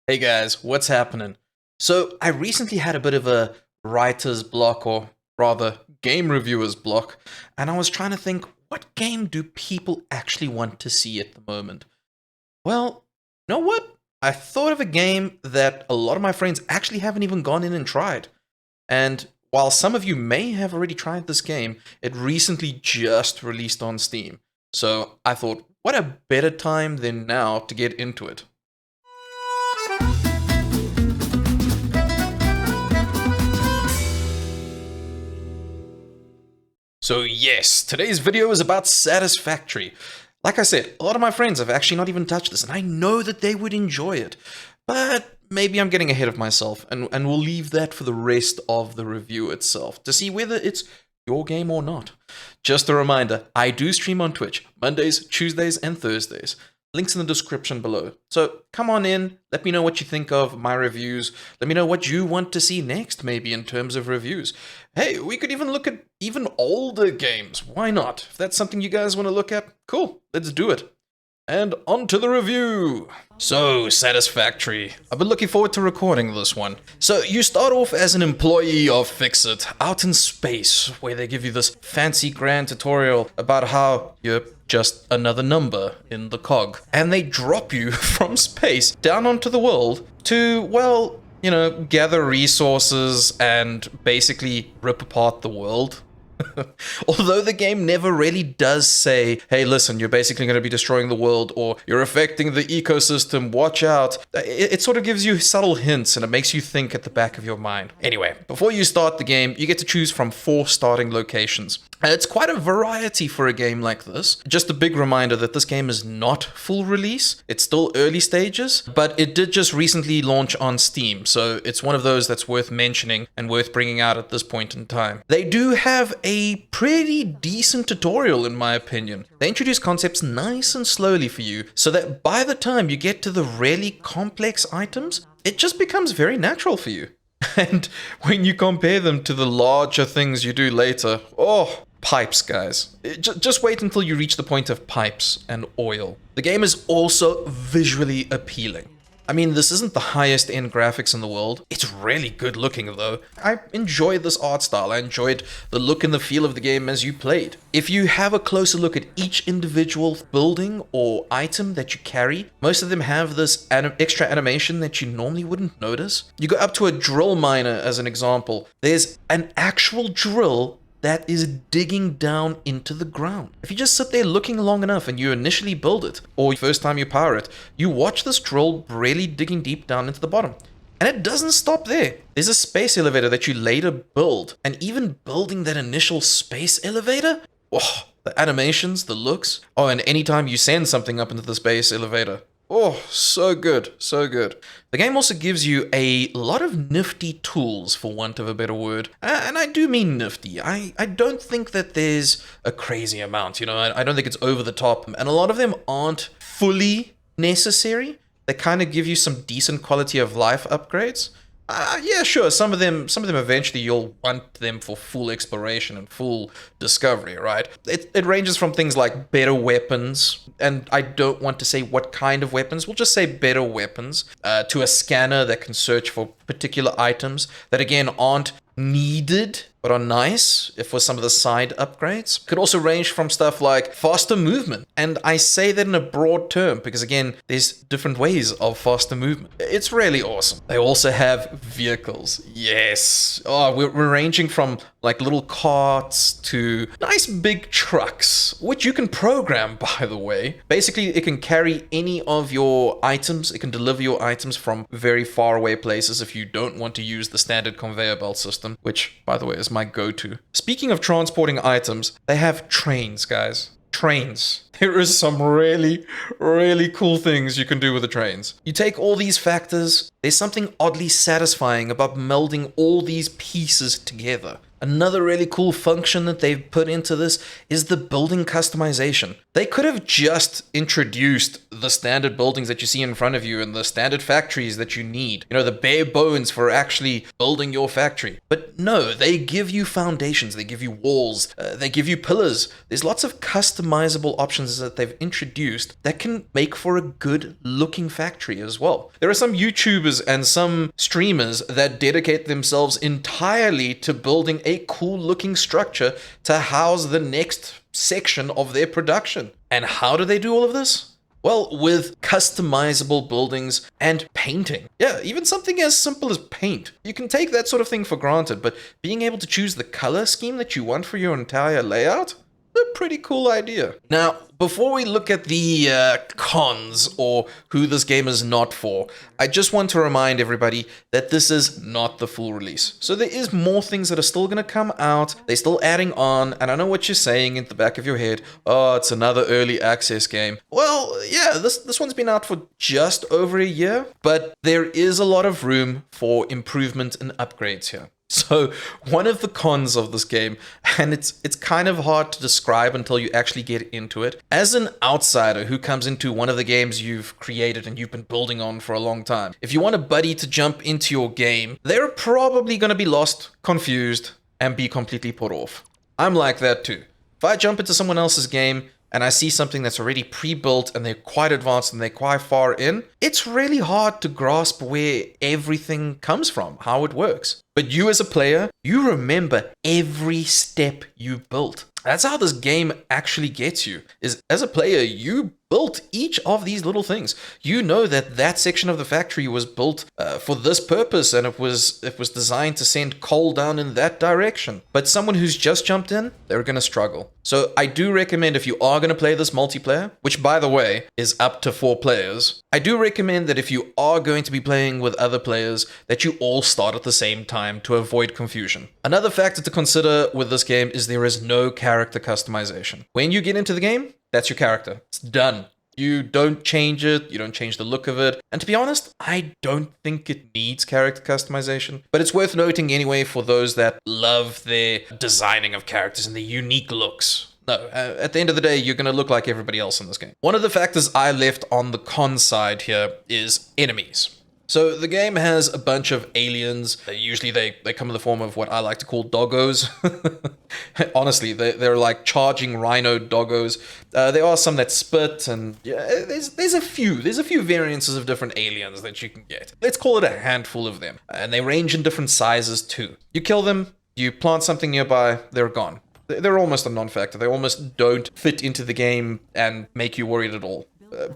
Hey guys, what's happening? So, I recently had a bit of a writer's block, or rather, game reviewer's block, and I was trying to think what game do people actually want to see at the moment? Well, you know what? I thought of a game that a lot of my friends actually haven't even gone in and tried. And while some of you may have already tried this game, it recently just released on Steam. So, I thought, what a better time than now to get into it. So yes, today's video is about Satisfactory. Like I said, a lot of my friends have actually not even touched this, and I know that they would enjoy it. But maybe I'm getting ahead of myself, and we'll leave that for the rest of the review itself, to see whether it's your game or not. Just a reminder, I do stream on Twitch, Mondays, Tuesdays, and Thursdays. Links in the description below. So come on in, let me know what you think of my reviews. Let me know what you want to see next, maybe in terms of reviews. Hey, we could even look at even older games. Why not? If that's something you guys want to look at, cool, let's do it. And on to the review. So, Satisfactory. I've been looking forward to recording this one. So, you start off as an employee of Fixit, out in space, where they give you this fancy grand tutorial about how you're just another number in the cog. And they drop you from space down onto the world to, well, gather resources and basically rip apart the world. Although the game never really does say, hey, listen, you're basically going to be destroying the world, or you're affecting the ecosystem, watch out. It sort of gives you subtle hints, and it makes you think at the back of your mind. Anyway, before you start the game, you get to choose from 4 starting locations. And it's quite a variety for a game like this. Just a big reminder that this game is not full release. It's still early stages, but it did just recently launch on Steam, so it's one of those that's worth mentioning and worth bringing out at this point in time. They do have a pretty decent tutorial, in my opinion. They introduce concepts nice and slowly for you, so that by the time you get to the really complex items, it just becomes very natural for you. And when you compare them to the larger things you do later, oh, pipes, guys. Just wait until you reach the point of pipes and oil. The game is also visually appealing. I mean, this isn't the highest end graphics in the world. It's really good looking though. I enjoyed this art style. I enjoyed the look and the feel of the game as you played. If you have a closer look at each individual building or item that you carry, most of them have this extra animation that you normally wouldn't notice. You go up to a drill miner as an example. There's an actual drill that is digging down into the ground. If you just sit there looking long enough and you initially build it, or first time you power it, you watch this drill really digging deep down into the bottom. And it doesn't stop there. There's a space elevator that you later build, and even building that initial space elevator, oh, the animations, the looks. Oh, and anytime you send something up into the space elevator, oh, so good, so good. The game also gives you a lot of nifty tools, for want of a better word. And I do mean nifty. I don't think that there's a crazy amount, I don't think it's over the top. And a lot of them aren't fully necessary. They kind of give you some decent quality of life upgrades. Yeah, sure. Some of them eventually you'll want them for full exploration and full discovery, right? It ranges from things like better weapons, and I don't want to say what kind of weapons, we'll just say better weapons, to a scanner that can search for particular items that again aren't needed but are nice for some of the side upgrades. Could also range from stuff like faster movement. And I say that in a broad term because again, there's different ways of faster movement. It's really awesome. They also have vehicles. Yes. Oh, we're ranging from like little carts to nice big trucks, which you can program, by the way. Basically, it can carry any of your items. It can deliver your items from very far away places if you don't want to use the standard conveyor belt system, which, by the way, is my go-to. Speaking of transporting items, they have trains, guys. Trains. There is some really, really cool things you can do with the trains. You take all these factors, there's something oddly satisfying about melding all these pieces together. Another really cool function that they've put into this is the building customization. They could have just introduced the standard buildings that you see in front of you and the standard factories that you need. You know, the bare bones for actually building your factory. But no, they give you foundations, they give you walls, they give you pillars. There's lots of customizable options that they've introduced that can make for a good looking factory as well. There are some YouTubers and some streamers that dedicate themselves entirely to building a cool looking structure to house the next section of their production. And how do they do all of this? Well, with customizable buildings and painting. Yeah, even something as simple as paint. You can take that sort of thing for granted, but being able to choose the color scheme that you want for your entire layout, a pretty cool idea. Now, before we look at the cons or who this game is not for, I just want to remind everybody that this is not the full release. So there is more things that are still going to come out. They're still adding on, and I know what you're saying in the back of your head. Oh, it's another early access game. Well, yeah, this one's been out for just over a year, but there is a lot of room for improvement and upgrades here. So one of the cons of this game, and it's kind of hard to describe until you actually get into it, as an outsider who comes into one of the games you've created and you've been building on for a long time, if you want a buddy to jump into your game, they're probably going to be lost, confused, and be completely put off. I'm like that too. If I jump into someone else's game and I see something that's already pre-built and they're quite advanced and they're quite far in, it's really hard to grasp where everything comes from, how it works. But you as a player, you remember every step you built. That's how this game actually gets you, is as a player, you built each of these little things. You know that that section of the factory was built for this purpose, and it was designed to send coal down in that direction. But someone who's just jumped in, they're going to struggle. So I do recommend, if you are going to play this multiplayer, which by the way is up to 4 players, I do recommend that if you are going to be playing with other players, that you all start at the same time to avoid confusion. Another factor to consider with this game is there is no character customization. When you get into the game, that's your character. It's done. You don't change it, you don't change the look of it. And to be honest, I don't think it needs character customization. But it's worth noting anyway for those that love their designing of characters and the unique looks. No, at the end of the day, you're going to look like everybody else in this game. One of the factors I left on the con side here is enemies. So the game has a bunch of aliens. Usually they come in the form of what I like to call doggos. Honestly, they're like charging rhino doggos. There are some that spit, and yeah, there's a few variances of different aliens that you can get. Let's call it a handful of them. And they range in different sizes too. You kill them, you plant something nearby, they're gone. They're almost a non-factor. They almost don't fit into the game and make you worried at all.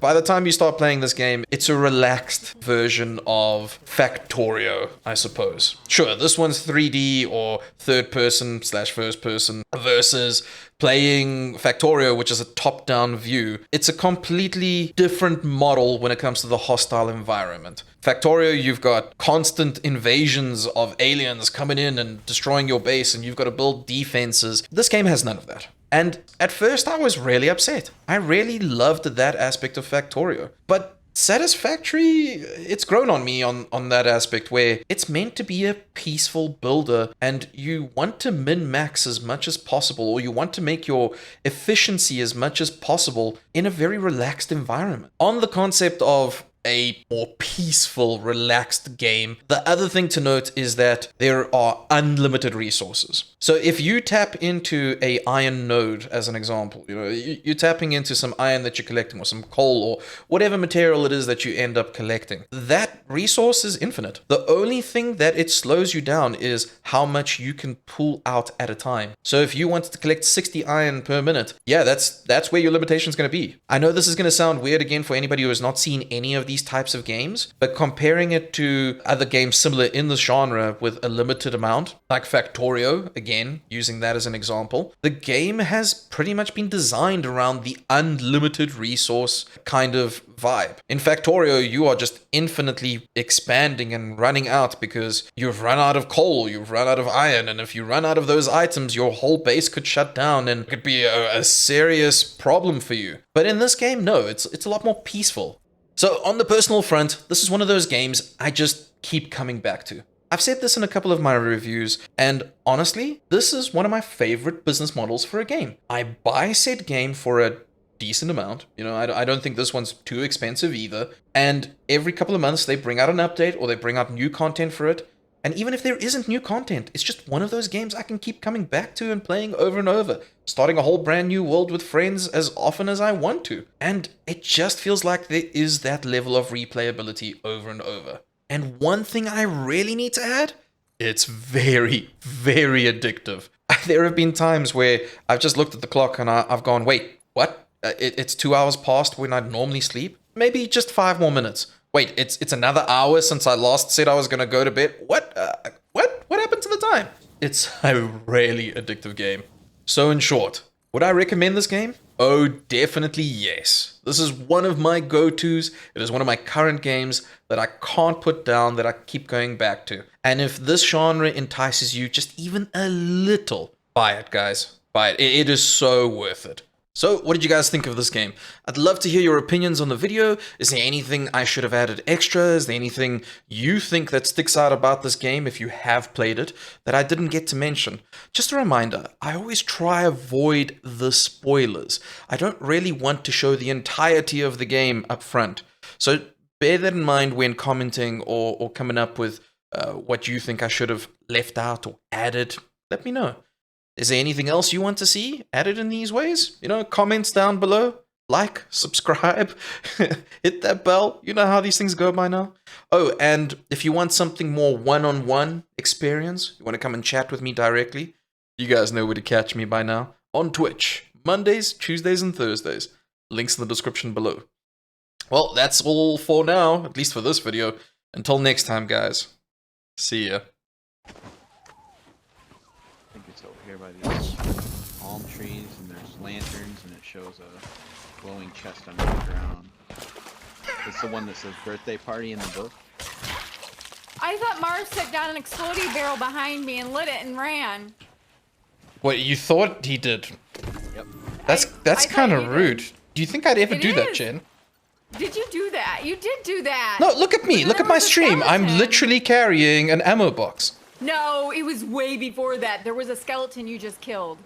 By the time you start playing this game, it's a relaxed version of Factorio, I suppose. Sure, this one's 3D or third person / first person versus playing Factorio, which is a top-down view. It's a completely different model when it comes to the hostile environment. Factorio, you've got constant invasions of aliens coming in and destroying your base, and you've got to build defenses. This game has none of that. And at first I was really upset. I really loved that aspect of Factorio. But Satisfactory, it's grown on me on that aspect where it's meant to be a peaceful builder and you want to min-max as much as possible, or you want to make your efficiency as much as possible in a very relaxed environment. On the concept of a more peaceful, relaxed game, the other thing to note is that there are unlimited resources. So if you tap into a iron node, as an example, you're tapping into some iron that you're collecting, or some coal, or whatever material it is that you end up collecting, that resource is infinite. The only thing that it slows you down is how much you can pull out at a time. So if you wanted to collect 60 iron per minute, yeah, that's where your limitation is going to be. I know this is going to sound weird again for anybody who has not seen any of these types of games, but comparing it to other games similar in the genre with a limited amount, like Factorio, again, using that as an example, the game has pretty much been designed around the unlimited resource kind of vibe. In Factorio, you are just infinitely expanding and running out because you've run out of coal, you've run out of iron, and if you run out of those items, your whole base could shut down and it could be a serious problem for you. But in this game, no, it's a lot more peaceful. So on the personal front, this is one of those games I just keep coming back to. I've said this in a couple of my reviews, and honestly, this is one of my favorite business models for a game. I buy said game for a decent amount. You know, I don't think this one's too expensive either. And every couple of months, they bring out an update or they bring out new content for it. And even if there isn't new content, it's just one of those games I can keep coming back to and playing over and over, starting a whole brand new world with friends as often as I want to. And it just feels like there is that level of replayability over and over. And one thing I really need to add, it's very, very addictive. There have been times where I've just looked at the clock and I've gone, wait, what? It's 2 hours past when I'd normally sleep? Maybe just 5 more minutes. Wait, it's another hour since I last said I was gonna go to bed? What? What happened to the time? It's a really addictive game. So in short, would I recommend this game? Oh, definitely yes. This is one of my go-tos. It is one of my current games that I can't put down, that I keep going back to. And if this genre entices you just even a little, buy it, guys. Buy it. It is so worth it. So, what did you guys think of this game? I'd love to hear your opinions on the video. Is there anything I should have added extra? Is there anything you think that sticks out about this game if you have played it that I didn't get to mention? Just a reminder, I always try avoid the spoilers. I don't really want to show the entirety of the game up front. So, bear that in mind when commenting or coming up with what you think I should have left out or added. Let me know. Is there anything else you want to see added in these ways? You know, comments down below. Like, subscribe, hit that bell. You know how these things go by now. Oh, and if you want something more one-on-one experience, you want to come and chat with me directly, you guys know where to catch me by now. On Twitch, Mondays, Tuesdays, and Thursdays. Links in the description below. Well, that's all for now, at least for this video. Until next time, guys. See ya. Here by these palm trees, and there's lanterns, and it shows a glowing chest under the ground. It's the one that says birthday party in the book. I thought Marz set down an exploding barrel behind me and lit it and ran. What, you thought he did? Yep. That's kind of rude. Do you think I'd ever do that, Jen? Did you do that? You did do that. No, look at me. Look at my stream. I'm literally carrying an ammo box. No, it was way before that. There was a skeleton you just killed.